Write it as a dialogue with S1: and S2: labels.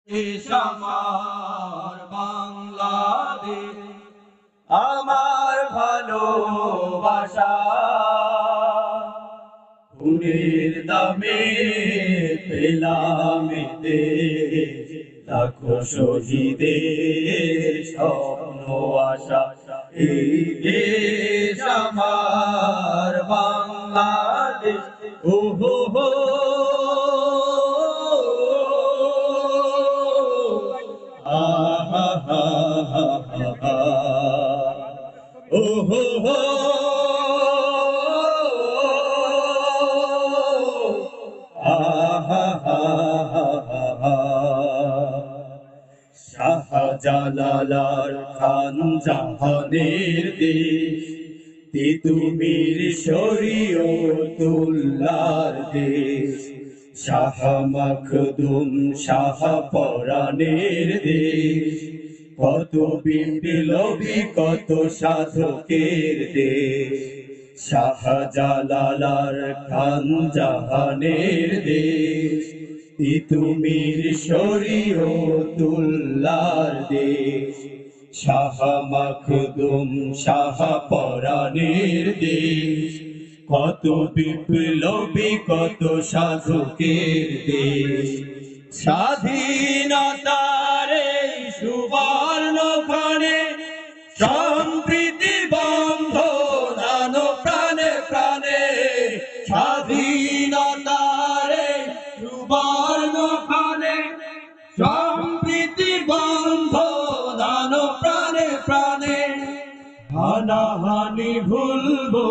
S1: দেশ আমার বাংলাদেশ, আমার ভালোবাসা। খুনের দামে পেলাম দেশ, লাখো শহীদের স্বপ্ন আশা। এই দেশ আমার বাংলাদেশ। ও হো হো ও হো হো শাহজালাল খান জাহানের দেশ, তিতুমির শরীয়তুল্লাহর দেশ, শাহ মখদুম শাহ পরাণের দেশ, কত বিপ্লবী কত সাধকের দেশ, শাহজালাল খান জাহানের দেশ, তিতুমির শরীয়তুল্লাহর দেশ, শাহ মখদুম শাহ পরাণের দেশ, কত বিপ্লবী কত সাধকের দেশ। স্বাধীনতার এই সুবর্ণ ক্ষণে সম্প্রীতি বন্ধন প্রাণে প্রাণে, স্বাধীনতার এই সুবর্ণ ক্ষণে সম্প্রীতি বন্ধন প্রাণে প্রাণে, হানাহানি ভুলবো।